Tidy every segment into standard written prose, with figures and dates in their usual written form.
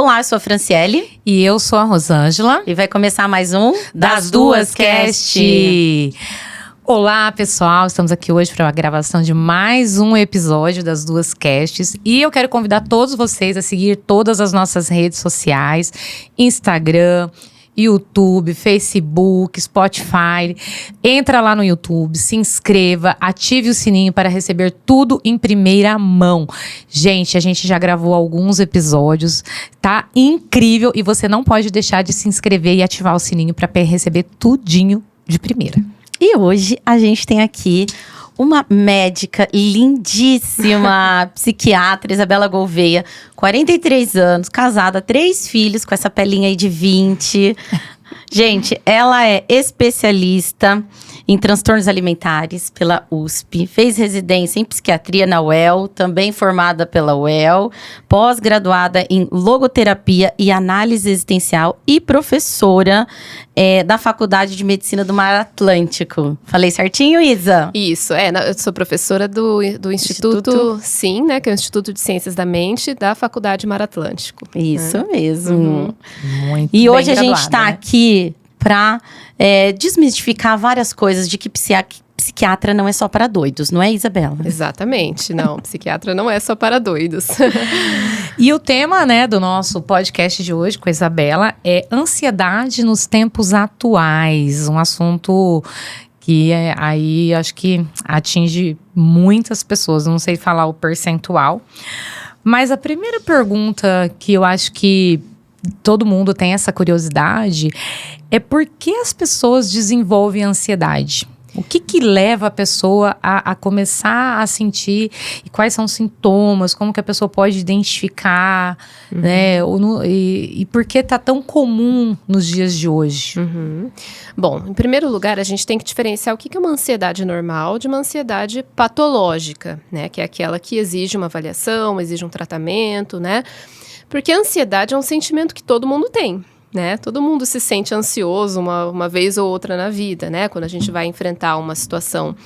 Olá, eu sou a Franciele. E eu sou a Rosângela. E vai começar mais um Das Duas Cast. Olá, pessoal. Estamos aqui hoje para a gravação de mais um episódio das Duas Casts. E eu quero convidar todos vocês a seguir todas as nossas redes sociais. Instagram, YouTube, Facebook, Spotify. Entra lá no YouTube, se inscreva, ative o sininho para receber tudo em primeira mão. Gente, a gente já gravou alguns episódios, tá incrível e você não pode deixar de se inscrever e ativar o sininho para receber tudinho de primeira. E hoje a gente tem aqui uma médica lindíssima, psiquiatra, Isabela Gouveia, 43 anos, casada, 3 filhos, com essa pelinha aí de 20. Gente, ela é especialista em transtornos alimentares pela USP, fez residência em psiquiatria na UEL, também formada pela UEL, pós-graduada em logoterapia e análise existencial e professora da Faculdade de Medicina do Mar Atlântico. Falei certinho, Isa? Isso, eu sou professora do Instituto, sim, né, que é o Instituto de Ciências da Mente, da Faculdade Mar Atlântico. Isso mesmo. Muito e bem hoje a gente graduada, está né? aqui para desmistificar várias coisas de que psiquiatra não é só para doidos, não é, Isabela? Exatamente, não, psiquiatra não é só para doidos. E o tema, né, do nosso podcast de hoje com a Isabela é ansiedade nos tempos atuais. Um assunto que aí acho que atinge muitas pessoas. Não sei falar o percentual. Mas a primeira pergunta que eu acho que todo mundo tem essa curiosidade é por que as pessoas desenvolvem ansiedade? O que leva a pessoa a começar a sentir e quais são os sintomas, como que a pessoa pode identificar, né? E por que tá tão comum nos dias de hoje? Bom, em primeiro lugar, a gente tem que diferenciar o que é uma ansiedade normal de uma ansiedade patológica, né? Que é aquela que exige uma avaliação, exige um tratamento, né? Porque a ansiedade é um sentimento que todo mundo tem. Né? Todo mundo se sente ansioso uma vez ou outra na vida, né? Quando a gente vai enfrentar uma situação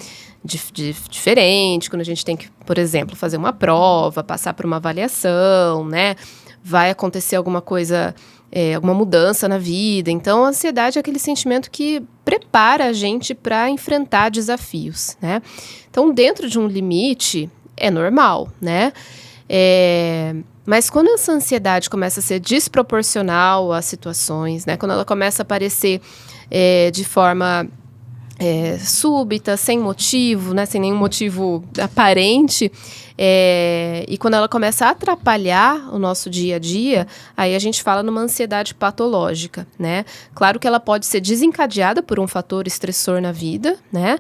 diferente, quando a gente tem que, por exemplo, fazer uma prova, passar por uma avaliação, né? Vai acontecer alguma coisa, alguma mudança na vida. Então, a ansiedade é aquele sentimento que prepara a gente para enfrentar desafios, né? Então, dentro de um limite, é normal, né? Mas quando essa ansiedade começa a ser desproporcional às situações, né? Quando ela começa a aparecer de forma súbita, sem motivo, né? Sem nenhum motivo aparente, e quando ela começa a atrapalhar o nosso dia a dia, aí a gente fala numa ansiedade patológica, né? Claro que ela pode ser desencadeada por um fator estressor na vida, né?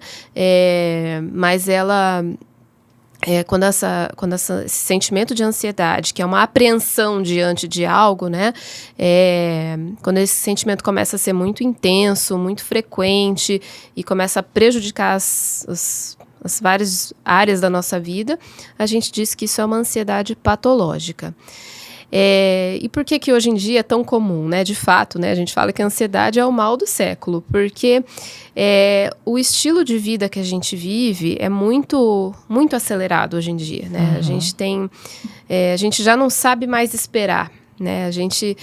Mas ela... Quando esse sentimento de ansiedade, que é uma apreensão diante de algo, né? Quando esse sentimento começa a ser muito intenso, muito frequente e começa a prejudicar as várias áreas da nossa vida, a gente diz que isso é uma ansiedade patológica. E por que hoje em dia é tão comum, né? De fato, né? A gente fala que a ansiedade é o mal do século, porque o estilo de vida que a gente vive é muito, muito acelerado hoje em dia, né? A gente já não sabe mais esperar, né? A gente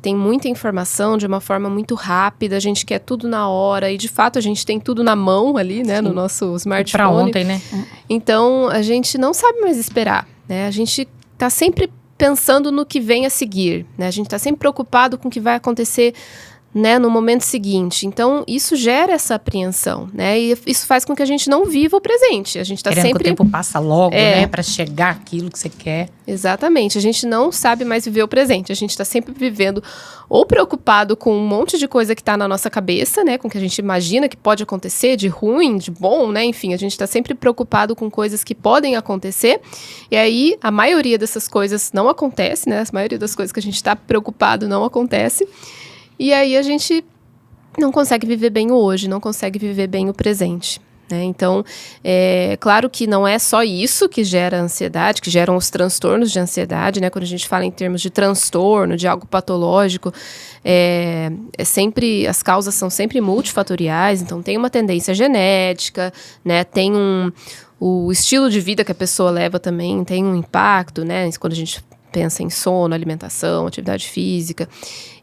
tem muita informação de uma forma muito rápida, a gente quer tudo na hora e, de fato, a gente tem tudo na mão ali, né? Sim. No nosso smartphone. Pra ontem, né? Então, a gente não sabe mais esperar, né? A gente tá sempre pensando no que vem a seguir, né? A gente está sempre preocupado com o que vai acontecer, né, no momento seguinte. Então, isso gera essa apreensão, né? E isso faz com que a gente não viva o presente. A gente está sempre... que o tempo passa logo, né? Para chegar aquilo que você quer. Exatamente. A gente não sabe mais viver o presente. A gente está sempre vivendo ou preocupado com um monte de coisa que está na nossa cabeça, né? Com o que a gente imagina que pode acontecer, de ruim, de bom, né? Enfim, a gente está sempre preocupado com coisas que podem acontecer. E aí, a maioria dessas coisas não acontece, né? A maioria das coisas que a gente está preocupado não acontece. E aí a gente não consegue viver bem o hoje, não consegue viver bem o presente, né? Então, claro que não é só isso que gera ansiedade, que geram os transtornos de ansiedade, né? Quando a gente fala em termos de transtorno, de algo patológico, as causas são sempre multifatoriais, então tem uma tendência genética, né? Tem o estilo de vida que a pessoa leva também tem um impacto, né? Quando a gente pensa em sono, alimentação, atividade física.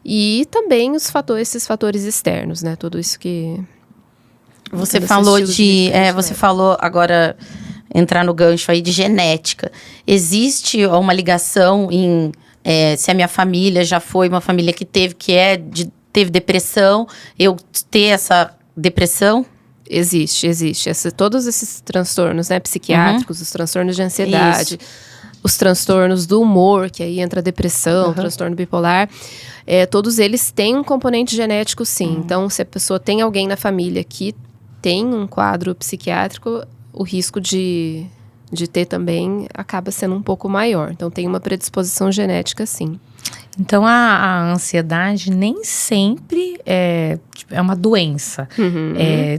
E também esses fatores externos, né? Tudo isso que... Você falou você falou agora, entrar no gancho aí de genética. Existe uma ligação em se a minha família já foi uma família que teve depressão, eu ter essa depressão? Existe. Todos esses transtornos, né, psiquiátricos, os transtornos de ansiedade, os transtornos do humor, que aí entra a depressão, transtorno bipolar, todos eles têm um componente genético, sim. Então, se a pessoa tem alguém na família que tem um quadro psiquiátrico, o risco de ter também acaba sendo um pouco maior. Então, tem uma predisposição genética, sim. Então, a ansiedade nem sempre é uma doença.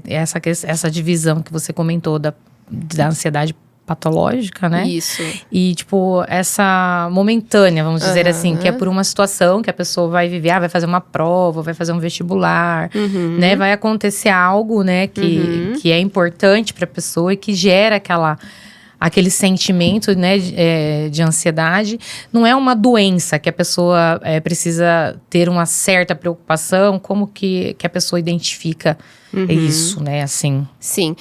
Essa divisão que você comentou da ansiedade patológica, né? Isso. E, essa momentânea, vamos dizer assim, que é por uma situação que a pessoa vai viver, vai fazer uma prova, vai fazer um vestibular, né? Vai acontecer algo, né, que é importante para a pessoa e que gera aquele sentimento, né, de ansiedade. Não é uma doença que a pessoa precisa ter uma certa preocupação. Como que a pessoa identifica isso, né, assim? Sim.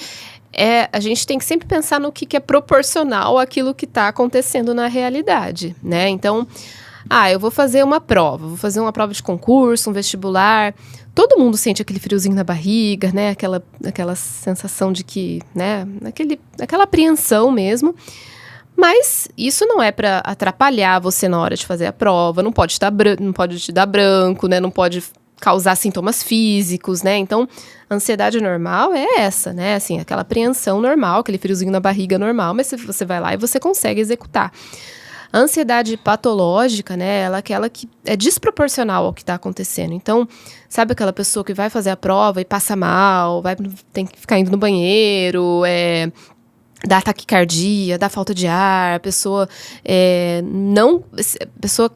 A gente tem que sempre pensar no que é proporcional àquilo que está acontecendo na realidade, né? Então, eu vou fazer uma prova de concurso, um vestibular. Todo mundo sente aquele friozinho na barriga, né? Aquela sensação de que, né? Aquela apreensão mesmo. Mas isso não é para atrapalhar você na hora de fazer a prova. Não pode te dar branco, né? Não pode causar sintomas físicos, né? Então, a ansiedade normal é essa, né? Assim, aquela apreensão normal, aquele friozinho na barriga normal, mas você vai lá e você consegue executar. A ansiedade patológica, né? Ela é aquela que é desproporcional ao que está acontecendo. Então, sabe aquela pessoa que vai fazer a prova e passa mal, tem que ficar indo no banheiro, dá taquicardia, dá falta de ar, a pessoa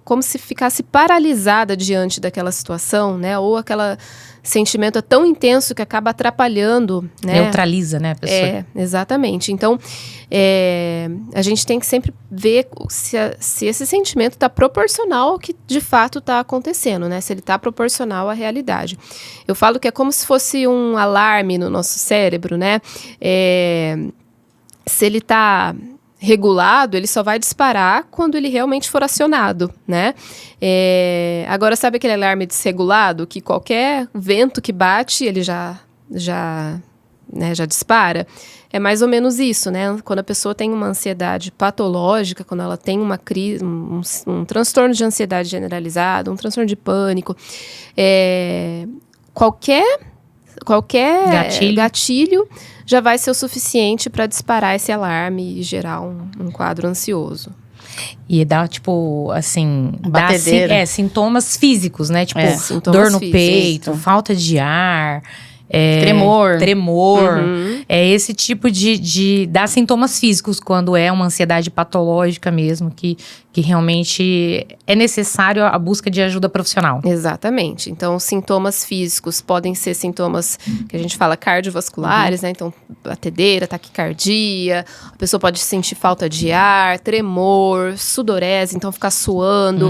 como se ficasse paralisada diante daquela situação, né? Ou aquele sentimento é tão intenso que acaba atrapalhando, né? Neutraliza, né, a pessoa. Exatamente. Então, a gente tem que sempre ver se esse sentimento está proporcional ao que de fato está acontecendo, né? Se ele está proporcional à realidade. Eu falo que é como se fosse um alarme no nosso cérebro, né? Se ele está regulado, ele só vai disparar quando ele realmente for acionado, né? Agora, sabe aquele alarme desregulado que qualquer vento que bate, ele já dispara? É mais ou menos isso, né? Quando a pessoa tem uma ansiedade patológica, quando ela tem uma crise, um transtorno de ansiedade generalizado, um transtorno de pânico, qualquer gatilho já vai ser o suficiente para disparar esse alarme e gerar um quadro ansioso. E dá, assim... Dá, sintomas físicos, né? Dor no peito, falta de ar... Tremor. É esse tipo de dá sintomas físicos quando é uma ansiedade patológica mesmo, que realmente é necessário a busca de ajuda profissional. Exatamente. Então, sintomas físicos podem ser sintomas que a gente fala cardiovasculares, né? Então, batedeira, taquicardia, a pessoa pode sentir falta de ar, tremor, sudorese, então ficar suando.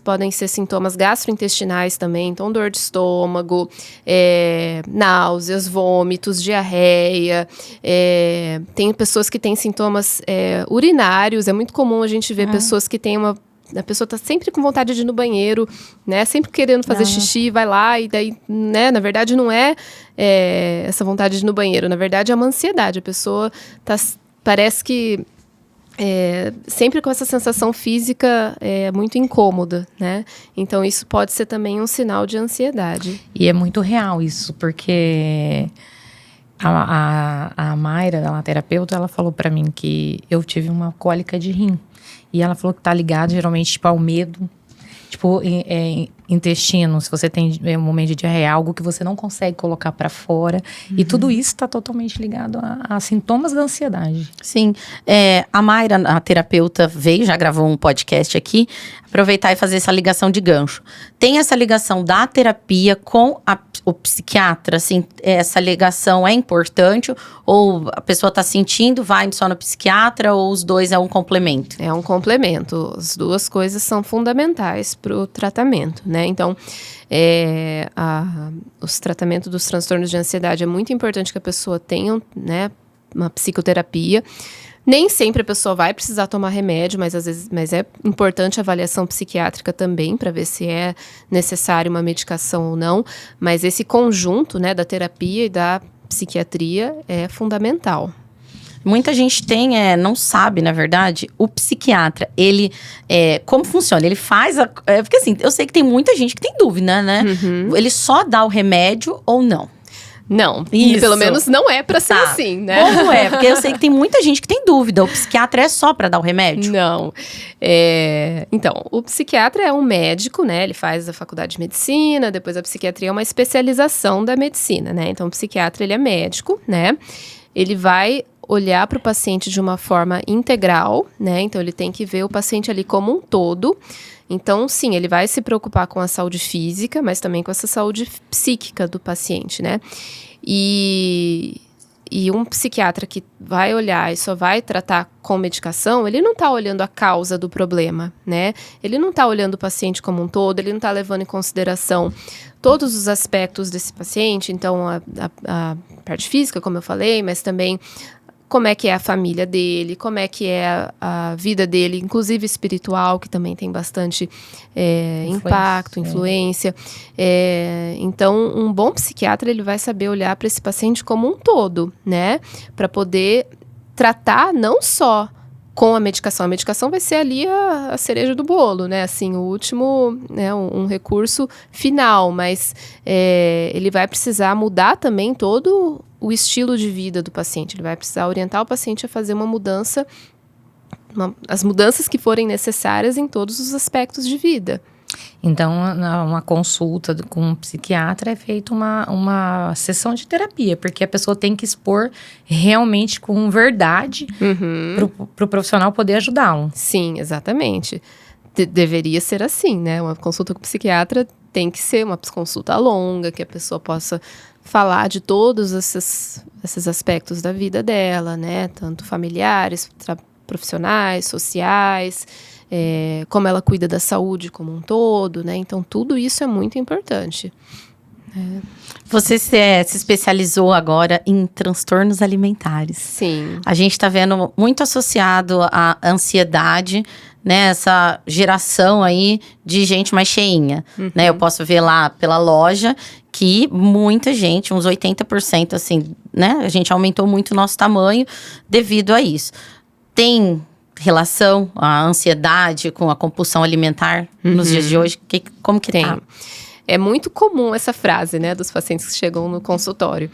Podem ser sintomas gastrointestinais também, então dor de estômago, náuseas, vômitos, diarreia. Tem pessoas que têm sintomas urinários. É muito comum a gente ver pessoas que têm a pessoa tá sempre com vontade de ir no banheiro, né? Sempre querendo fazer xixi, vai lá e daí, né? Na verdade, não é essa vontade de ir no banheiro. Na verdade, é uma ansiedade. A pessoa parece que sempre com essa sensação física muito incômoda, né? Então, isso pode ser também um sinal de ansiedade. E é muito real isso, porque a Mayra, ela terapeuta, ela falou pra mim que eu tive uma cólica de rim. E ela falou que tá ligado geralmente ao medo. intestino, se você tem um momento de diarreia, algo que você não consegue colocar para fora. E tudo isso está totalmente ligado a sintomas da ansiedade. Sim. A Mayra, a terapeuta, veio, já gravou um podcast aqui. Aproveitar e fazer essa ligação de gancho. Tem essa ligação da terapia com o psiquiatra? Assim, essa ligação é importante? Ou a pessoa está sentindo, vai só no psiquiatra? Ou os dois é um complemento? É um complemento. As duas coisas são fundamentais para o tratamento, né? Então, os tratamentos dos transtornos de ansiedade é muito importante que a pessoa tenha, né, uma psicoterapia. Nem sempre a pessoa vai precisar tomar remédio, mas é importante a avaliação psiquiátrica também, para ver se é necessário uma medicação ou não. Mas esse conjunto, né, da terapia e da psiquiatria é fundamental. Muita gente não sabe, na verdade, o psiquiatra, ele, como funciona? Ele faz porque assim, eu sei que tem muita gente que tem dúvida, né? Ele só dá o remédio ou não? Não, Isso. Pelo menos não é pra ser assim, né? Como é? Porque eu sei que tem muita gente que tem dúvida. O psiquiatra é só pra dar o remédio? Não. Então, o psiquiatra é um médico, né? Ele faz a faculdade de medicina, depois a psiquiatria é uma especialização da medicina, né? Então, o psiquiatra, ele é médico, né? Ele vai olhar para o paciente de uma forma integral, né? Então, ele tem que ver o paciente ali como um todo. Então, sim, ele vai se preocupar com a saúde física, mas também com essa saúde psíquica do paciente, né? E um psiquiatra que vai olhar e só vai tratar com medicação, ele não está olhando a causa do problema, né? Ele não está olhando o paciente como um todo, ele não está levando em consideração todos os aspectos desse paciente. Então, a parte física, como eu falei, mas também como é que é a família dele, como é que é a vida dele, inclusive espiritual, que também tem bastante impacto, influência. Então, um bom psiquiatra, ele vai saber olhar para esse paciente como um todo, né? Para poder tratar não só com a medicação. A medicação vai ser ali a cereja do bolo, né? Assim, o último, né, um recurso final, mas ele vai precisar mudar também todo o estilo de vida do paciente. Ele vai precisar orientar o paciente a fazer uma mudança, as mudanças que forem necessárias em todos os aspectos de vida. Então, uma consulta com um psiquiatra é feita uma sessão de terapia, porque a pessoa tem que expor realmente com verdade para o profissional poder ajudá-lo. Sim, exatamente. Deveria ser assim, né? Uma consulta com o psiquiatra tem que ser uma consulta longa, que a pessoa possa falar de todos esses aspectos da vida dela, né? Tanto familiares, profissionais, sociais, como ela cuida da saúde como um todo, né? Então, tudo isso é muito importante. Você se especializou agora em transtornos alimentares. Sim. A gente está vendo muito associado à ansiedade, né? Essa geração aí de gente mais cheinha, né? Eu posso ver lá pela loja que muita gente, uns 80%, assim, né? A gente aumentou muito o nosso tamanho devido a isso. Tem relação a ansiedade com a compulsão alimentar nos dias de hoje? Como que tem? Tá? É muito comum essa frase, né, dos pacientes que chegam no consultório.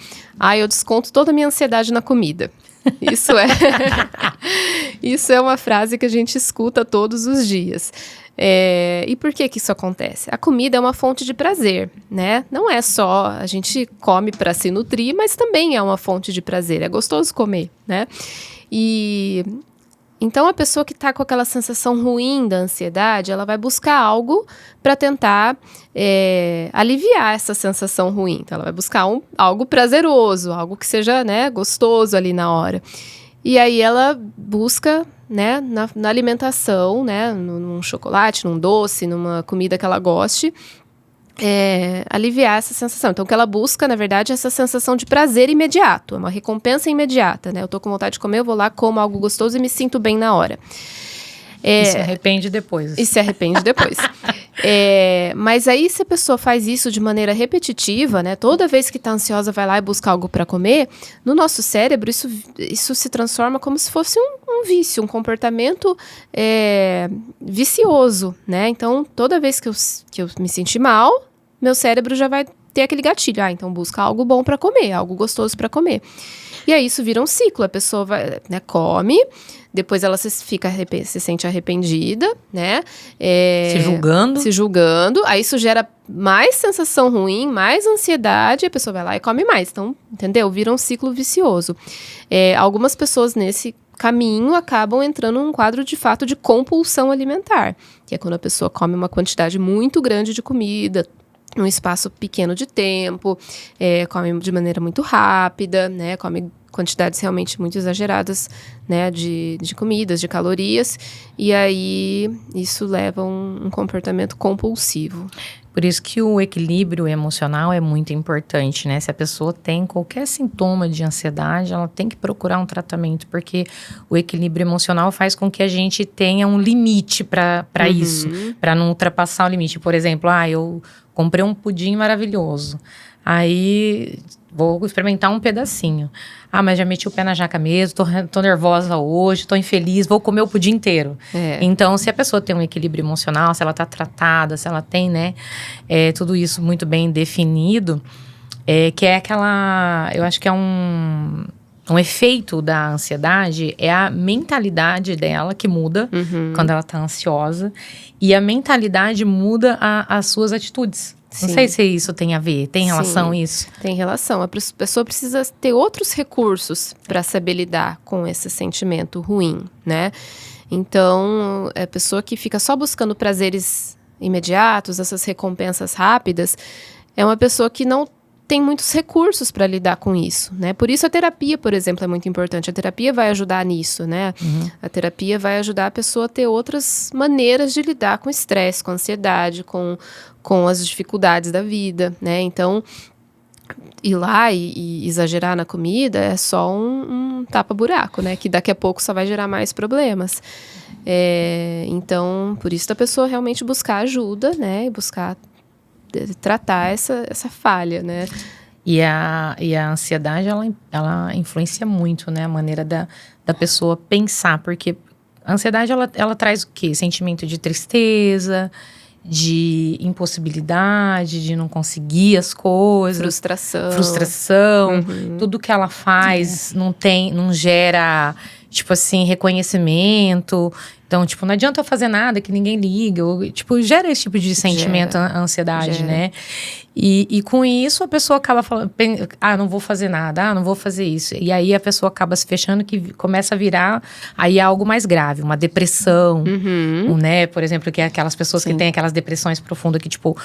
Eu desconto toda a minha ansiedade na comida. Isso é uma frase que a gente escuta todos os dias. E por que isso acontece? A comida é uma fonte de prazer, né? Não é só a gente come para se nutrir, mas também é uma fonte de prazer. É gostoso comer, né? Então, a pessoa que está com aquela sensação ruim da ansiedade, ela vai buscar algo para tentar aliviar essa sensação ruim. Então, ela vai buscar algo prazeroso, algo que seja, né, gostoso ali na hora. E aí, ela busca, né, na alimentação, né, num chocolate, num doce, numa comida que ela goste, aliviar essa sensação. Então, o que ela busca, na verdade, é essa sensação de prazer imediato. É uma recompensa imediata, né? Eu tô com vontade de comer, eu vou lá, como algo gostoso e me sinto bem na hora. E se arrepende depois. Mas aí, se a pessoa faz isso de maneira repetitiva, né? Toda vez que tá ansiosa, vai lá e busca algo para comer, no nosso cérebro, isso se transforma como se fosse um vício, um comportamento vicioso, né? Então, toda vez que eu me sentir mal, meu cérebro já vai ter aquele gatilho. Então busca algo bom para comer, algo gostoso para comer. E aí isso vira um ciclo, a pessoa vai, né, come, depois ela se sente arrependida, né? Se julgando. Aí isso gera mais sensação ruim, mais ansiedade, a pessoa vai lá e come mais. Então, entendeu? Vira um ciclo vicioso. Algumas pessoas nesse caminho acabam entrando num quadro de fato de compulsão alimentar, que é quando a pessoa come uma quantidade muito grande de comida, num espaço pequeno de tempo, come de maneira muito rápida, né? Come quantidades realmente muito exageradas, né, de comidas, de calorias, e aí isso leva a um comportamento compulsivo. Por isso que o equilíbrio emocional é muito importante, né? Se a pessoa tem qualquer sintoma de ansiedade, ela tem que procurar um tratamento, porque o equilíbrio emocional faz com que a gente tenha um limite para isso, para não ultrapassar o limite. Por exemplo, eu comprei um pudim maravilhoso, aí vou experimentar um pedacinho. Mas já meti o pé na jaca mesmo, tô nervosa hoje, tô infeliz, vou comer o pudim inteiro. Então, se a pessoa tem um equilíbrio emocional, se ela tá tratada, se ela tem, né, tudo isso muito bem definido, que é aquela, eu acho que é um efeito da ansiedade, é a mentalidade dela que muda quando ela tá ansiosa, e a mentalidade muda as suas atitudes. Sim. Não sei se isso tem a ver, tem relação. Sim, isso? Tem relação. A pessoa precisa ter outros recursos para saber lidar com esse sentimento ruim, né? Então, a pessoa que fica só buscando prazeres imediatos, essas recompensas rápidas, é uma pessoa que não tem muitos recursos para lidar com isso, né? Por isso a terapia, por exemplo, é muito importante. A terapia vai ajudar nisso, né? A terapia vai ajudar a pessoa a ter outras maneiras de lidar com o estresse, com a ansiedade, com as dificuldades da vida, né? Então, ir lá e exagerar na comida é só um tapa-buraco, né? Que daqui a pouco só vai gerar mais problemas. Então, por isso a pessoa realmente buscar ajuda, né? E buscar tratar essa falha, né? E a ansiedade, ela influencia muito, né? A maneira da pessoa pensar, porque a ansiedade, ela traz o quê? Sentimento de tristeza, de impossibilidade, de não conseguir as coisas. Frustração. Tudo que ela faz não gera, tipo assim, reconhecimento. Então, tipo, não adianta eu fazer nada que ninguém liga. Ou, tipo, gera esse tipo de sentimento, a ansiedade, né? E com isso, a pessoa acaba falando, não vou fazer nada, não vou fazer isso. E aí, a pessoa acaba se fechando, que começa a virar aí algo mais grave. Uma depressão, né? Por exemplo, que é aquelas pessoas que têm aquelas depressões profundas que, tipo,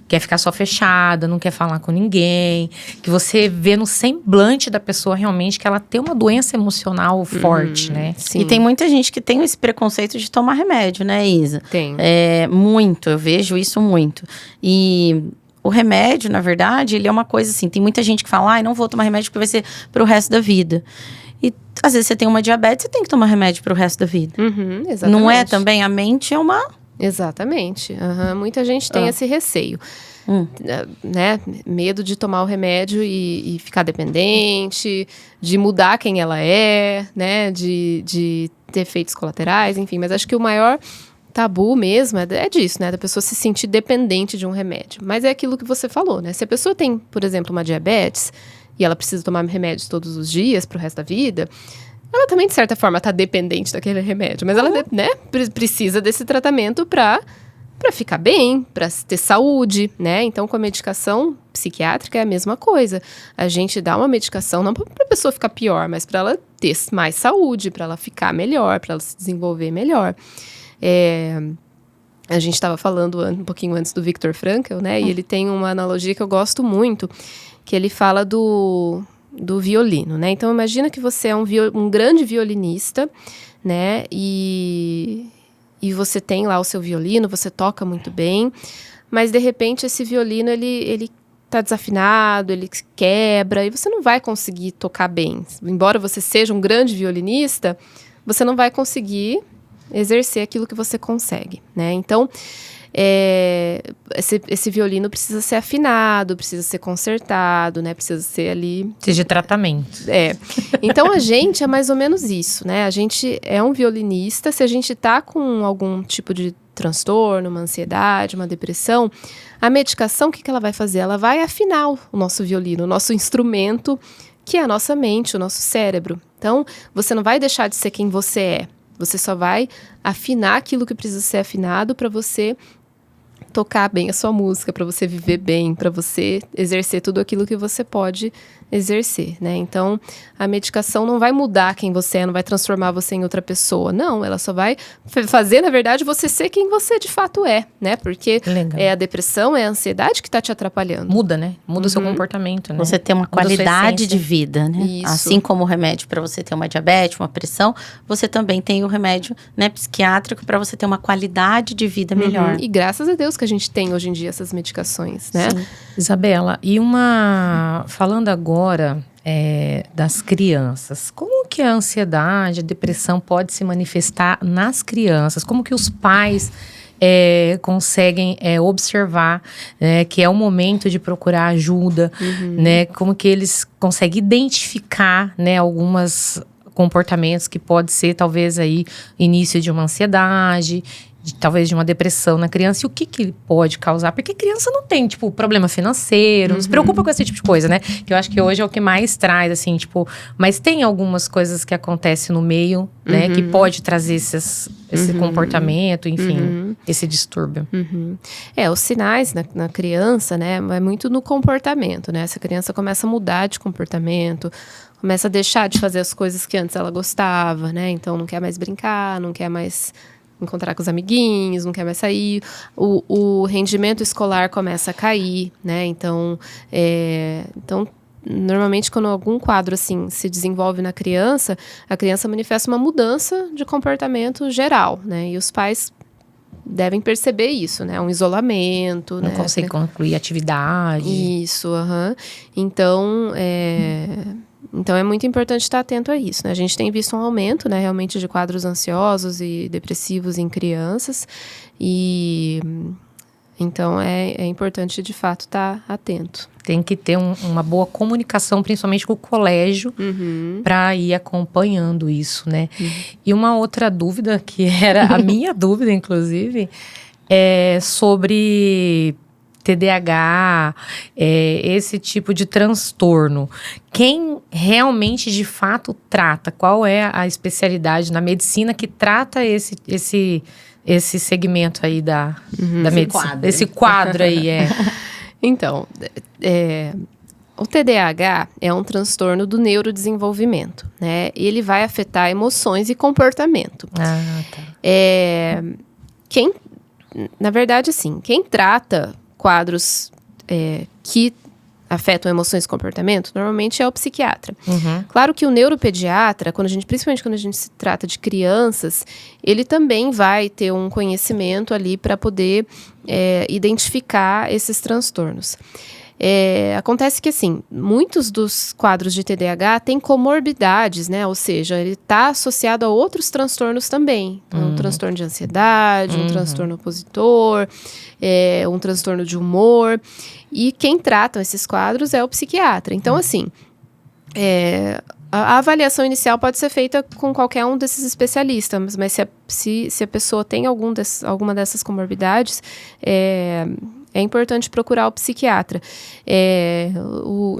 quer ficar só fechada, não quer falar com ninguém. Que você vê no semblante da pessoa realmente que ela tem uma doença emocional forte, né? Sim. E tem muita gente que tem esse preconceito de tomar remédio, né, Isa? Tem. Muito, eu vejo isso muito. E o remédio, na verdade, ele é uma coisa assim, tem muita gente que fala, não vou tomar remédio porque vai ser pro resto da vida. E às vezes você tem uma diabetes, você tem que tomar remédio pro resto da vida. Exatamente. Não é também? A mente é uma... Exatamente. Muita gente tem esse receio. Né? Medo de tomar o remédio e ficar dependente, de mudar quem ela é, né? De ter efeitos colaterais, enfim. Mas acho que o maior tabu mesmo é disso, né? Da pessoa se sentir dependente de um remédio. Mas é aquilo que você falou, né? Se a pessoa tem, por exemplo, uma diabetes e ela precisa tomar remédios todos os dias pro resto da vida, ela também, de certa forma, tá dependente daquele remédio. Mas ela, né, precisa desse tratamento para ficar bem, para ter saúde, né? Então, com a medicação psiquiátrica é a mesma coisa. A gente dá uma medicação não para a pessoa ficar pior, mas para ela ter mais saúde, para ela ficar melhor, para ela se desenvolver melhor. A gente estava falando um pouquinho antes do Viktor Frankl, né? E ele tem uma analogia que eu gosto muito, que ele fala do violino, né? Então, imagina que você é um grande violinista, né? E você tem lá o seu violino, você toca muito bem, mas, de repente, esse violino, ele tá desafinado, ele quebra, e você não vai conseguir tocar bem. Embora você seja um grande violinista, você não vai conseguir exercer aquilo que você consegue, né? Então, esse violino precisa ser afinado, precisa ser consertado, né? Precisa ser ali... Precisa de tratamento. Então, a gente é mais ou menos isso, né? A gente é um violinista, se a gente tá com algum tipo de transtorno, uma ansiedade, uma depressão, a medicação, o que ela vai fazer? Ela vai afinar o nosso violino, o nosso instrumento que é a nossa mente, o nosso cérebro. Então, você não vai deixar de ser quem você é. Você só vai afinar aquilo que precisa ser afinado para você tocar bem a sua música, para você viver bem, para você exercer tudo aquilo que você pode exercer, né? Então, a medicação não vai mudar quem você é, não vai transformar você em outra pessoa. Não, ela só vai fazer, na verdade, você ser quem você de fato é, né? Porque é a depressão, é a ansiedade que tá te atrapalhando. Muda, né? Muda o seu comportamento, né? Você tem uma qualidade de vida, né? Isso. Assim como o remédio para você ter uma diabetes, uma pressão, você também tem o remédio, né, psiquiátrico para você ter uma qualidade de vida melhor. E graças a Deus que a gente tem hoje em dia essas medicações, né? Sim. Isabela, falando agora das crianças, como que a ansiedade, a depressão pode se manifestar nas crianças? Como que os pais conseguem observar que é o momento de procurar ajuda, né? Como que eles conseguem identificar, né, alguns comportamentos que pode ser talvez aí início de uma ansiedade, talvez de uma depressão na criança, e o que pode causar? Porque criança não tem, tipo, problema financeiro, não se preocupa com esse tipo de coisa, né? Que eu acho que hoje é o que mais traz, assim, tipo... Mas tem algumas coisas que acontecem no meio, né? Que pode trazer esse comportamento, enfim, esse distúrbio. Os sinais na criança, né? É muito no comportamento, né? Essa criança começa a mudar de comportamento, começa a deixar de fazer as coisas que antes ela gostava, né? Então, não quer mais brincar, não quer mais encontrar com os amiguinhos, não quer mais sair, o rendimento escolar começa a cair, né? Então, normalmente quando algum quadro assim se desenvolve na criança, a criança manifesta uma mudança de comportamento geral, né? E os pais devem perceber isso, né? Um isolamento, Não né? consegue concluir atividade. Isso, Então, é muito importante estar atento a isso, né? A gente tem visto um aumento, né, realmente, de quadros ansiosos e depressivos em crianças. E então, é importante, de fato, estar atento. Tem que ter uma boa comunicação, principalmente com o colégio, para ir acompanhando isso, né? E uma outra dúvida, que era a minha dúvida, inclusive, é sobre TDAH, esse tipo de transtorno. Quem realmente, de fato, trata? Qual é a especialidade na medicina que trata esse segmento aí da medicina? Esse quadro aí, Então, o TDAH é um transtorno do neurodesenvolvimento, né? Ele vai afetar emoções e comportamento. Ah, tá. Na verdade, assim, quem trata quadros que afetam emoções e comportamento, normalmente é o psiquiatra. Claro que o neuropediatra, principalmente quando a gente se trata de crianças, ele também vai ter um conhecimento ali para poder identificar esses transtornos. Acontece que, assim, muitos dos quadros de TDAH têm comorbidades, né? Ou seja, ele está associado a outros transtornos também. Então, um transtorno de ansiedade, um transtorno opositor, um transtorno de humor. E quem trata esses quadros é o psiquiatra. Então, assim, a avaliação inicial pode ser feita com qualquer um desses especialistas, mas se a pessoa tem alguma dessas comorbidades, é importante procurar o psiquiatra.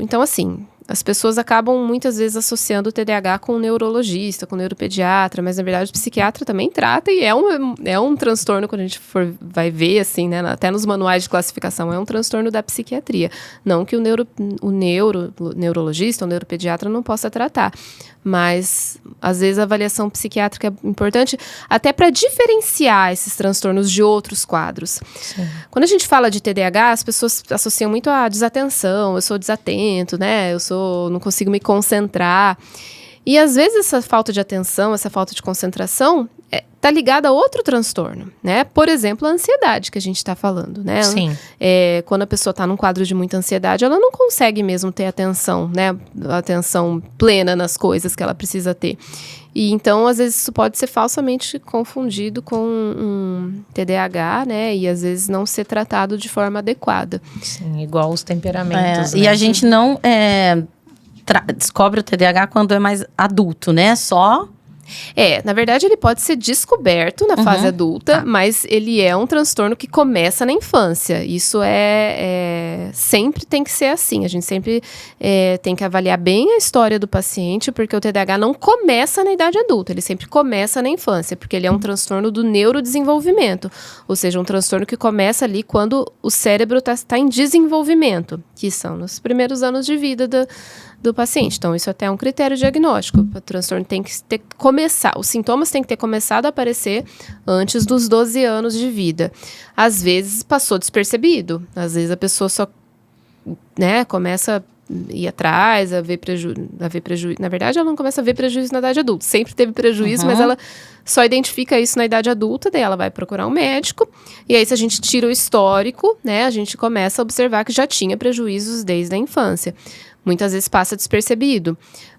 Então, assim, as pessoas acabam muitas vezes associando o TDAH com o neurologista, com o neuropediatra, mas na verdade o psiquiatra também trata e é um transtorno, quando a gente vai ver, assim, né, até nos manuais de classificação, é um transtorno da psiquiatria. Não que o neurologista ou neuropediatra não possa tratar, mas às vezes a avaliação psiquiátrica é importante até para diferenciar esses transtornos de outros quadros. Sim. Quando a gente fala de TDAH, as pessoas associam muito a desatenção, eu sou desatento, né? Não consigo me concentrar. E às vezes essa falta de atenção, essa falta de concentração está ligada a outro transtorno, né? Por exemplo, a ansiedade que a gente está falando, né? Sim. Quando a pessoa está num quadro de muita ansiedade, ela não consegue mesmo ter atenção, né? Atenção plena nas coisas que ela precisa ter. E então, às vezes, isso pode ser falsamente confundido com um TDAH, né? E às vezes não ser tratado de forma adequada. Sim, igual os temperamentos, né? E a gente não descobre o TDAH quando é mais adulto, né? Só Na verdade, ele pode ser descoberto na fase adulta, mas ele é um transtorno que começa na infância. Isso sempre tem que ser assim. A gente sempre tem que avaliar bem a história do paciente, porque o TDAH não começa na idade adulta, ele sempre começa na infância, porque ele é um transtorno do neurodesenvolvimento, ou seja, um transtorno que começa ali quando o cérebro está em desenvolvimento, que são nos primeiros anos de vida do paciente. Então, isso até é um critério diagnóstico. O transtorno tem que começar, os sintomas têm que ter começado a aparecer antes dos 12 anos de vida. Às vezes, passou despercebido. Às vezes, a pessoa só começa a ir atrás, a ver prejuízo. Na verdade, ela não começa a ver prejuízo na idade adulta. Sempre teve prejuízo, mas ela só identifica isso na idade adulta, daí ela vai procurar um médico. E aí, se a gente tira o histórico, a gente começa a observar que já tinha prejuízos desde a infância. Muitas vezes passa despercebido,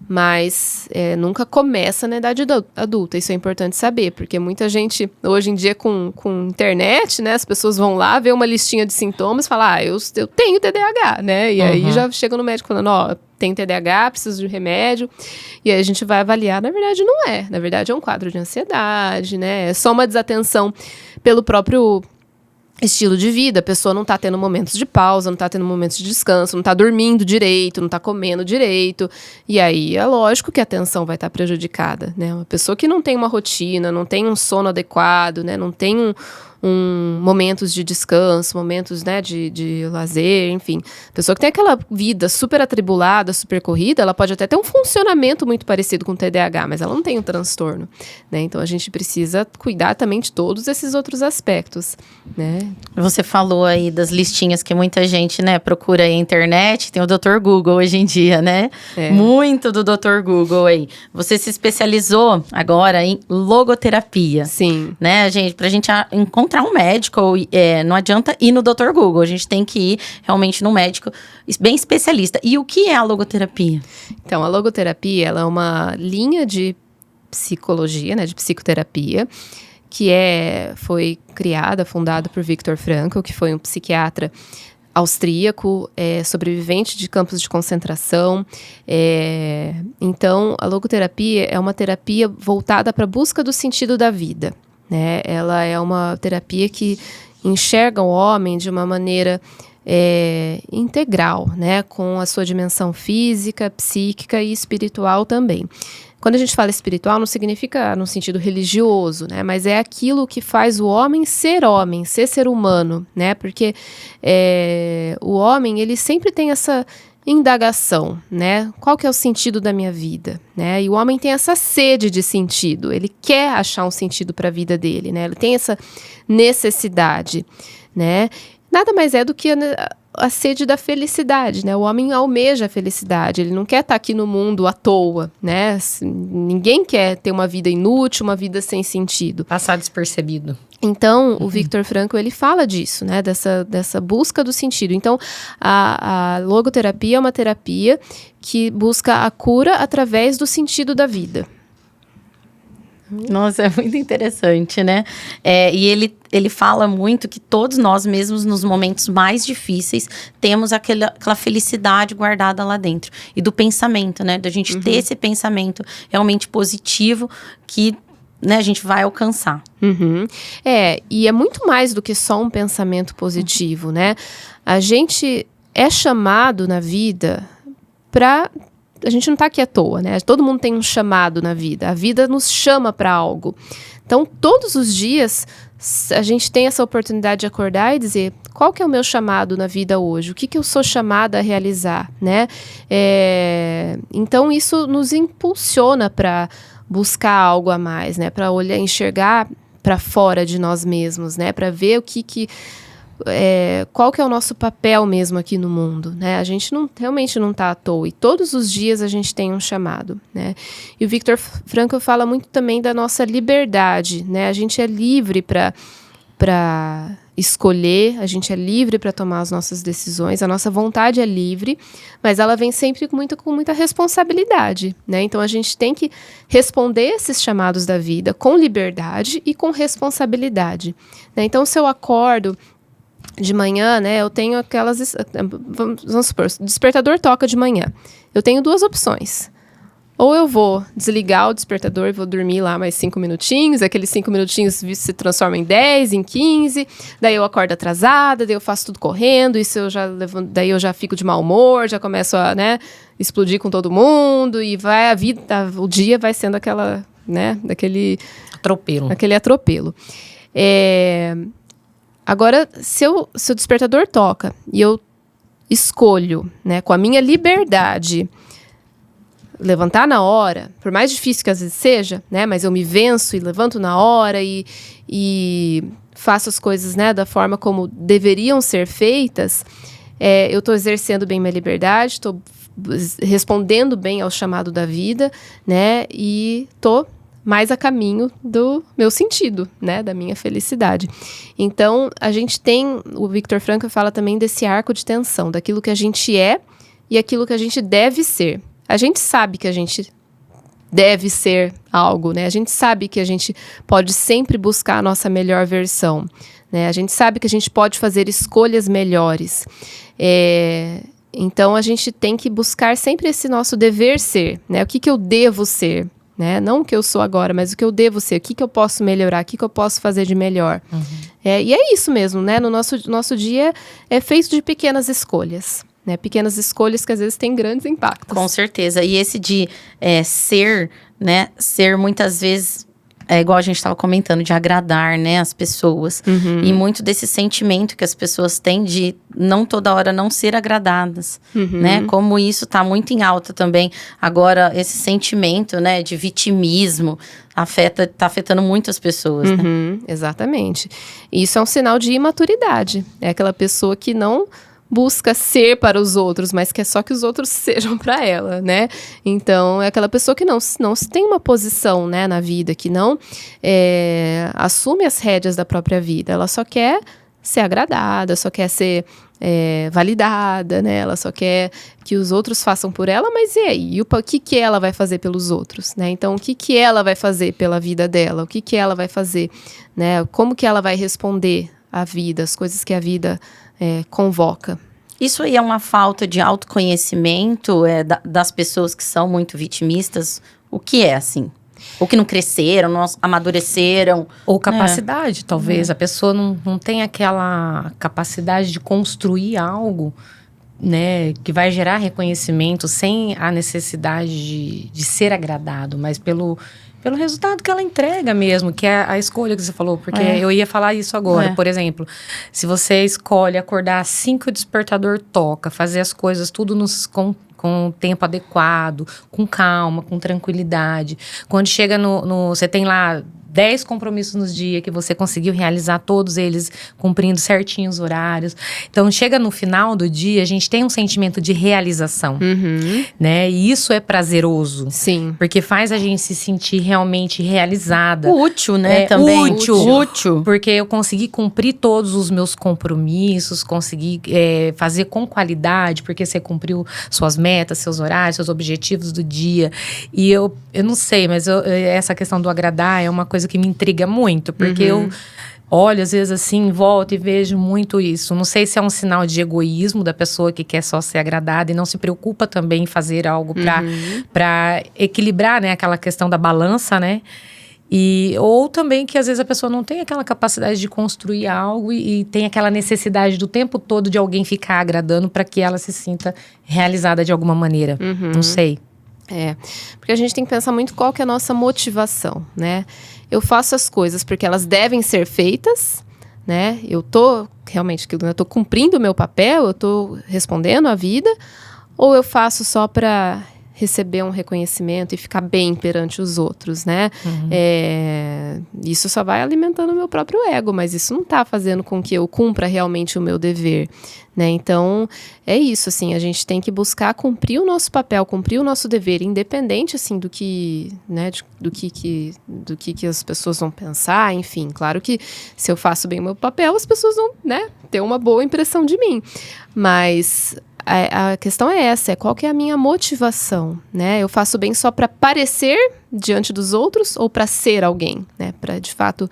mas nunca começa na idade adulta. Isso é importante saber, porque muita gente, hoje em dia, com internet, as pessoas vão lá, vê uma listinha de sintomas e falam, eu tenho TDAH, E aí já chega no médico falando, tem TDAH, preciso de remédio. E aí a gente vai avaliar, na verdade não é. Na verdade é um quadro de ansiedade, É só uma desatenção pelo próprio estilo de vida, a pessoa não tá tendo momentos de pausa, não tá tendo momentos de descanso, não tá dormindo direito, não tá comendo direito, e aí é lógico que a atenção vai estar prejudicada, Uma pessoa que não tem uma rotina, não tem um sono adequado, não tem momentos de descanso, momentos, de lazer, enfim. A pessoa que tem aquela vida super atribulada, super corrida, ela pode até ter um funcionamento muito parecido com o TDAH, mas ela não tem um transtorno, Então, a gente precisa cuidar também de todos esses outros aspectos, Você falou aí das listinhas que muita gente, procura aí na internet, tem o Dr. Google hoje em dia, Muito do Dr. Google aí. Você se especializou agora em logoterapia. Sim. Pra gente encontrar um médico, não adianta ir no Dr. Google, a gente tem que ir realmente num médico bem especialista. E o que é a logoterapia? Então, a logoterapia, ela é uma linha de psicologia, de psicoterapia, que foi fundada por Viktor Frankl, que foi um psiquiatra austríaco, sobrevivente de campos de concentração. Então, a logoterapia é uma terapia voltada para a busca do sentido da vida. Ela é uma terapia que enxerga o homem de uma maneira integral, com a sua dimensão física, psíquica e espiritual também. Quando a gente fala espiritual, não significa no sentido religioso, mas é aquilo que faz o homem, ser ser humano, porque o homem, ele sempre tem essa indagação, Qual que é o sentido da minha vida, E o homem tem essa sede de sentido, ele quer achar um sentido para a vida dele, Ele tem essa necessidade, Nada mais é do que a sede da felicidade, O homem almeja a felicidade, ele não quer estar aqui no mundo à toa, Ninguém quer ter uma vida inútil, uma vida sem sentido. Passar despercebido. Então, o Viktor Frankl, ele fala disso, dessa busca do sentido. Então, a logoterapia é uma terapia que busca a cura através do sentido da vida. Nossa, é muito interessante, e ele fala muito que todos nós mesmos, nos momentos mais difíceis, temos aquela felicidade guardada lá dentro. E do pensamento, da gente ter esse pensamento realmente positivo que a gente vai alcançar. E é muito mais do que só um pensamento positivo, A gente é chamado na vida para... A gente não está aqui à toa, Todo mundo tem um chamado na vida. A vida nos chama para algo. Então, todos os dias, a gente tem essa oportunidade de acordar e dizer... Qual que é o meu chamado na vida hoje? O que eu sou chamada a realizar, Então, isso nos impulsiona para buscar algo a mais, para olhar, enxergar para fora de nós mesmos, para ver qual que é o nosso papel mesmo aqui no mundo, A gente realmente não está à toa, e todos os dias a gente tem um chamado, E o Viktor Frankl fala muito também da nossa liberdade, A gente é livre para escolher, a gente é livre para tomar as nossas decisões, a nossa vontade é livre, mas ela vem sempre com muita responsabilidade, Então a gente tem que responder esses chamados da vida com liberdade e com responsabilidade, Então, se eu acordo de manhã, eu tenho aquelas... Vamos supor, o despertador toca de manhã. Eu tenho duas opções. ou eu vou desligar o despertador e vou dormir lá mais 5 minutinhos, aqueles 5 minutinhos se transformam em 10, em 15, daí eu acordo atrasada, daí eu faço tudo correndo, daí eu já fico de mau humor, já começo a, né, explodir com todo mundo, e vai o dia vai sendo aquela, né, aquele atropelo. Agora, se o despertador toca e eu escolho, né, com a minha liberdade, levantar na hora, por mais difícil que às vezes seja, né, mas eu me venço e levanto na hora e faço as coisas, né, da forma como deveriam ser feitas, eu estou exercendo bem minha liberdade, estou respondendo bem ao chamado da vida, né, e estou mais a caminho do meu sentido, né, da minha felicidade. Então, o Viktor Frankl fala também desse arco de tensão, daquilo que a gente é e aquilo que a gente deve ser. A gente sabe que a gente deve ser algo, né? A gente sabe que a gente pode sempre buscar a nossa melhor versão, né? A gente sabe que a gente pode fazer escolhas melhores. Então, a gente tem que buscar sempre esse nosso dever ser, né? O que eu devo ser, né? Não o que eu sou agora, mas o que eu devo ser. O que eu posso melhorar, o que eu posso fazer de melhor. Uhum. E é isso mesmo, né? No nosso dia é feito de pequenas escolhas. Né, pequenas escolhas que às vezes têm grandes impactos. Com certeza. E esse de ser, né? Ser muitas vezes, igual a gente estava comentando, de agradar, né, as pessoas. Uhum. E muito desse sentimento que as pessoas têm de não toda hora não ser agradadas. Uhum. Né? Como isso está muito em alta também. Agora, esse sentimento, né, de vitimismo tá afetando muitas pessoas. Uhum, né? Exatamente. Isso é um sinal de imaturidade. É aquela pessoa que não busca ser para os outros, mas quer só que os outros sejam para ela, né? Então, é aquela pessoa que não se tem uma posição, né, na vida, que não assume as rédeas da própria vida. Ela só quer ser agradada, só quer ser validada, né? Ela só quer que os outros façam por ela, mas e aí? O que ela vai fazer pelos outros, né? Então, o que ela vai fazer pela vida dela? O que ela vai fazer, né? Como que ela vai responder à vida, as coisas que a vida convoca. Isso aí é uma falta de autoconhecimento das pessoas que são muito vitimistas? O que é, assim? Ou que não cresceram, não amadureceram? Ou capacidade, talvez. A pessoa não tem aquela capacidade de construir algo, né, que vai gerar reconhecimento sem a necessidade de ser agradado, mas pelo resultado que ela entrega mesmo, que é a escolha que você falou, porque eu ia falar isso agora. Por exemplo, se você escolhe acordar assim que o despertador toca, fazer as coisas tudo com o tempo adequado, com calma, com tranquilidade. Quando chega você tem lá 10 compromissos no dia que você conseguiu realizar todos eles cumprindo certinho os horários. Então, chega no final do dia, a gente tem um sentimento de realização, né? E isso é prazeroso. Sim. Porque faz a gente se sentir realmente realizada. Útil, né? Também. Útil. Porque eu consegui cumprir todos os meus compromissos, consegui fazer com qualidade, porque você cumpriu suas metas, seus horários, seus objetivos do dia. E eu não sei, mas essa questão do agradar é uma coisa que me intriga muito, porque eu olho às vezes assim, volto e vejo muito isso. Não sei se é um sinal de egoísmo da pessoa que quer só ser agradada e não se preocupa também em fazer algo para equilibrar, né, aquela questão da balança, né? Ou também que às vezes a pessoa não tem aquela capacidade de construir algo e tem aquela necessidade do tempo todo de alguém ficar agradando para que ela se sinta realizada de alguma maneira. Não sei. Porque a gente tem que pensar muito qual que é a nossa motivação, né? Eu faço as coisas porque elas devem ser feitas, né? Eu tô cumprindo o meu papel, eu tô respondendo à vida, ou eu faço só para receber um reconhecimento e ficar bem perante os outros, né? Isso só vai alimentando o meu próprio ego, mas isso não tá fazendo com que eu cumpra realmente o meu dever, né? Então, é isso, assim, a gente tem que buscar cumprir o nosso papel, cumprir o nosso dever, independente, assim, do que, né, do que as pessoas vão pensar, enfim. Claro que se eu faço bem o meu papel, as pessoas vão, né, ter uma boa impressão de mim, mas a questão é essa, qual que é a minha motivação, né? Eu faço bem só para parecer diante dos outros ou para ser alguém, né? Para, de fato,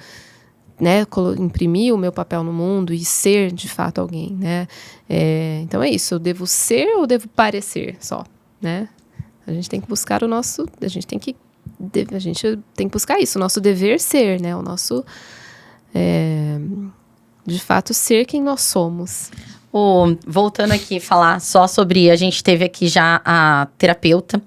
né, imprimir o meu papel no mundo e ser, de fato, alguém, né? Então é isso, eu devo ser ou devo parecer só, né? A gente tem que buscar o nosso... A gente tem que buscar isso, o nosso dever ser, né? O nosso... de fato, ser quem nós somos. Voltando aqui, falar só sobre... A gente teve aqui já a terapeuta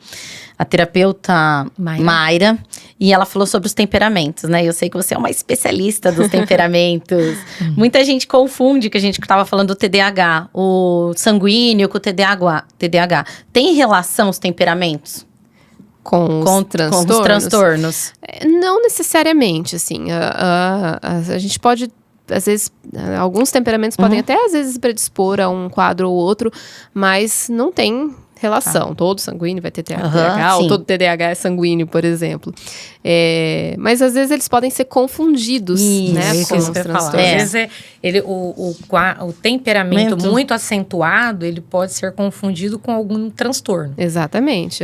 Mayra, e ela falou sobre os temperamentos, né? Eu sei que você é uma especialista dos temperamentos. Muita gente confunde, que a gente estava falando do TDAH, o sanguíneo com o TDAH. Tem relação os temperamentos? Com os transtornos? Não necessariamente, assim. A gente pode... Às vezes, alguns temperamentos podem até, às vezes, predispor a um quadro ou outro, mas não tem relação. Todo sanguíneo vai ter TDAH, ou todo TDAH é sanguíneo, por exemplo. Mas, às vezes, eles podem ser confundidos, né, com os transtornos. Às vezes, o temperamento muito acentuado, ele pode ser confundido com algum transtorno. Exatamente,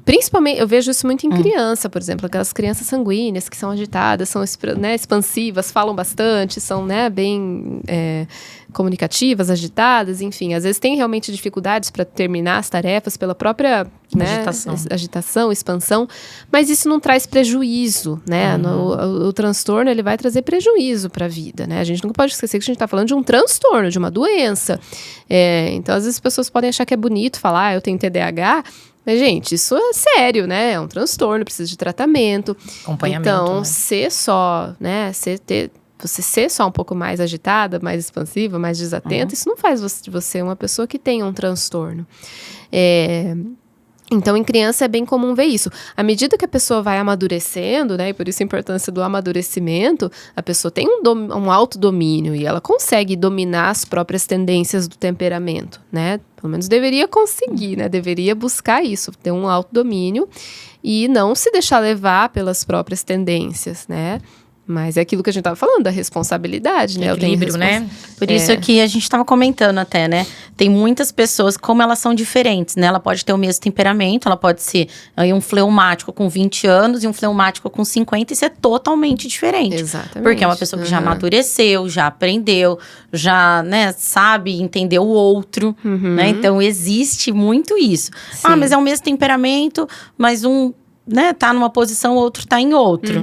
Principalmente, eu vejo isso muito em criança, por exemplo, aquelas crianças sanguíneas que são agitadas, são expansivas, falam bastante, são bem comunicativas, agitadas, enfim. Às vezes tem realmente dificuldades para terminar as tarefas pela própria agitação, expansão, mas isso não traz prejuízo, né? O transtorno, ele vai trazer prejuízo para a vida, né? A gente nunca pode esquecer que a gente está falando de um transtorno, de uma doença. Então, às vezes as pessoas podem achar que é bonito falar, eu tenho TDAH, mas, gente, isso é sério, né? É um transtorno, precisa de tratamento. Acompanhamento, então, né? ser só, né? Você ser só um pouco mais agitada, mais expansiva, mais desatenta, isso não faz de você uma pessoa que tenha um transtorno. Então, em criança é bem comum ver isso. À medida que a pessoa vai amadurecendo, né, e por isso a importância do amadurecimento, a pessoa tem um autodomínio e ela consegue dominar as próprias tendências do temperamento, né? Pelo menos deveria conseguir, né? Deveria buscar isso, ter um autodomínio e não se deixar levar pelas próprias tendências, né? Mas é aquilo que a gente estava falando, da responsabilidade, né? Equilíbrio, né? Por isso que a gente estava comentando até, né? Tem muitas pessoas, como elas são diferentes, né? Ela pode ter o mesmo temperamento, ela pode ser aí um fleumático com 20 anos e um fleumático com 50, isso é totalmente diferente. Exatamente. Porque é uma pessoa que já amadureceu, já aprendeu, já, né, sabe entender o outro, né? Então, existe muito isso. Sim. Mas é o mesmo temperamento, mas um, né, tá numa posição, o outro tá em outro.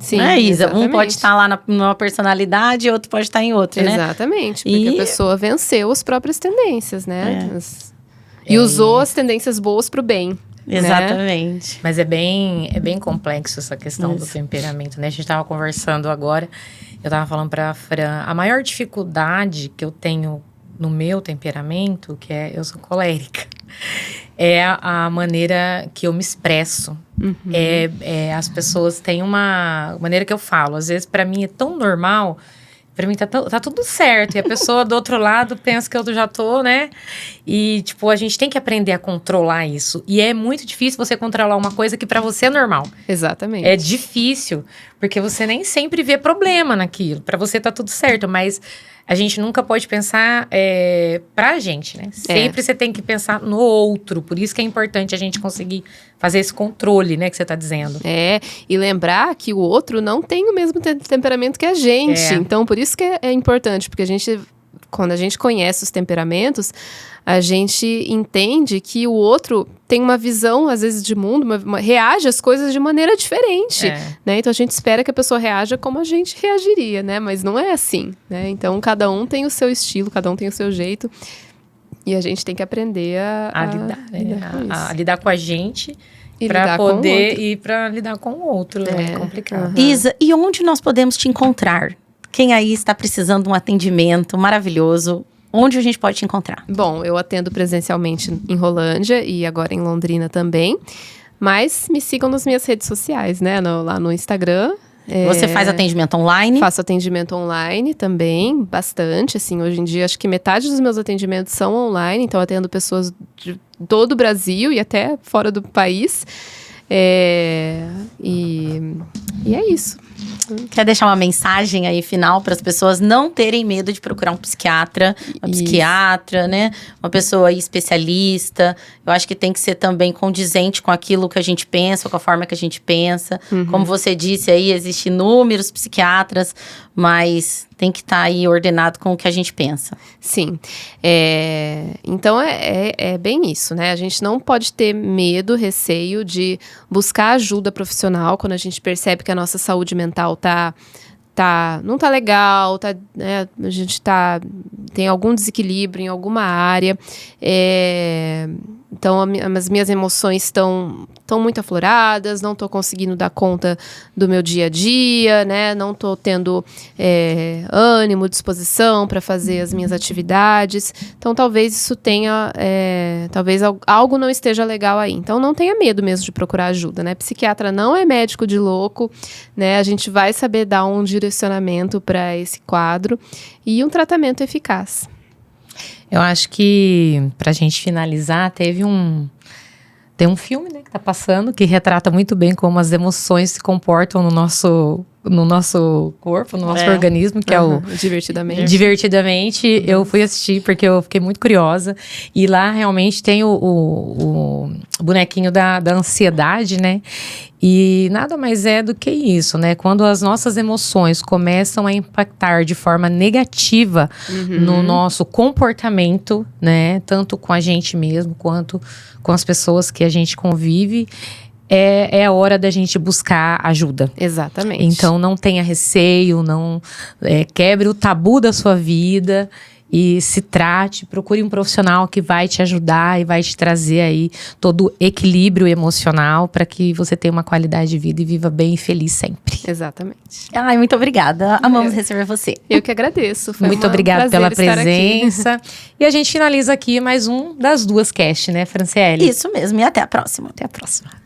Sim, né, Isa? exatamente. Um pode estar lá numa personalidade e outro pode estar em outra, né? Exatamente, porque a pessoa venceu as próprias tendências, né? E usou as tendências boas pro bem. Exatamente. Né? Mas é bem complexo essa questão do temperamento, né? A gente estava conversando agora, eu estava falando para a Fran, a maior dificuldade que eu tenho no meu temperamento, que eu sou colérica, é a maneira que eu me expresso. As pessoas têm uma maneira que eu falo. Às vezes, para mim, é tão normal. Para mim, tá tudo certo. E a pessoa do outro lado pensa que eu já tô, né? E, tipo, a gente tem que aprender a controlar isso. E é muito difícil você controlar uma coisa que para você é normal. Exatamente. É difícil, porque você nem sempre vê problema naquilo. Para você tá tudo certo, mas... A gente nunca pode pensar pra gente, né? Sempre você tem que pensar no outro. Por isso que é importante a gente conseguir fazer esse controle, né? Que você tá dizendo. E lembrar que o outro não tem o mesmo temperamento que a gente. Então, por isso que é importante. Porque quando a gente conhece os temperamentos, a gente entende que o outro tem uma visão, às vezes, de mundo, reage às coisas de maneira diferente, né? Então, a gente espera que a pessoa reaja como a gente reagiria, né? Mas não é assim, né? Então, cada um tem o seu estilo, cada um tem o seu jeito. E a gente tem que aprender a lidar com a gente para poder ir para lidar com o outro. É complicado. Isa, e onde nós podemos te encontrar? Quem aí está precisando de um atendimento maravilhoso, onde a gente pode te encontrar? Bom, eu atendo presencialmente em Rolândia e agora em Londrina também. Mas me sigam nas minhas redes sociais, né? Lá no Instagram. Você faz atendimento online? Faço atendimento online também, bastante. Assim, hoje em dia, acho que metade dos meus atendimentos são online. Então, atendo pessoas de todo o Brasil e até fora do país. E é isso. Quer deixar uma mensagem aí final para as pessoas não terem medo de procurar um psiquiatra, uma psiquiatra, né? Uma pessoa aí especialista. Eu acho que tem que ser também condizente com aquilo que a gente pensa, com a forma que a gente pensa. Como você disse aí, existem inúmeros psiquiatras, mas tem que estar aí ordenado com o que a gente pensa. Sim. Então, é bem isso, né? A gente não pode ter medo, receio de buscar ajuda profissional quando a gente percebe que a nossa saúde mental não tá legal, né? A gente tem algum desequilíbrio em alguma área. Então, as minhas emoções estão muito afloradas, não estou conseguindo dar conta do meu dia a dia, né? Não estou tendo ânimo, disposição para fazer as minhas atividades. Então, talvez isso tenha... talvez algo não esteja legal aí. Então, não tenha medo mesmo de procurar ajuda, né? Psiquiatra não é médico de louco, né? A gente vai saber dar um direcionamento para esse quadro e um tratamento eficaz. Eu acho que, pra gente finalizar, tem um filme, né, que tá passando, que retrata muito bem como as emoções se comportam no nosso corpo, no nosso organismo, que é o Divertidamente. Divertidamente. Eu fui assistir porque eu fiquei muito curiosa. E lá realmente tem o bonequinho da ansiedade, né? E nada mais é do que isso, né? Quando as nossas emoções começam a impactar de forma negativa no nosso comportamento, né? Tanto com a gente mesmo, quanto com as pessoas que a gente convive, é a hora da gente buscar ajuda. Exatamente. Então, não tenha receio, não quebre o tabu da sua vida e se trate, procure um profissional que vai te ajudar e vai te trazer aí todo o equilíbrio emocional para que você tenha uma qualidade de vida e viva bem e feliz sempre. Exatamente. Ai, muito obrigada. Amamos receber você. Eu que agradeço. Foi Muito obrigada pela prazer estar aqui. presença. E a gente finaliza aqui mais um das duas cast, né, Franciele? Isso mesmo, e até a próxima. Até a próxima.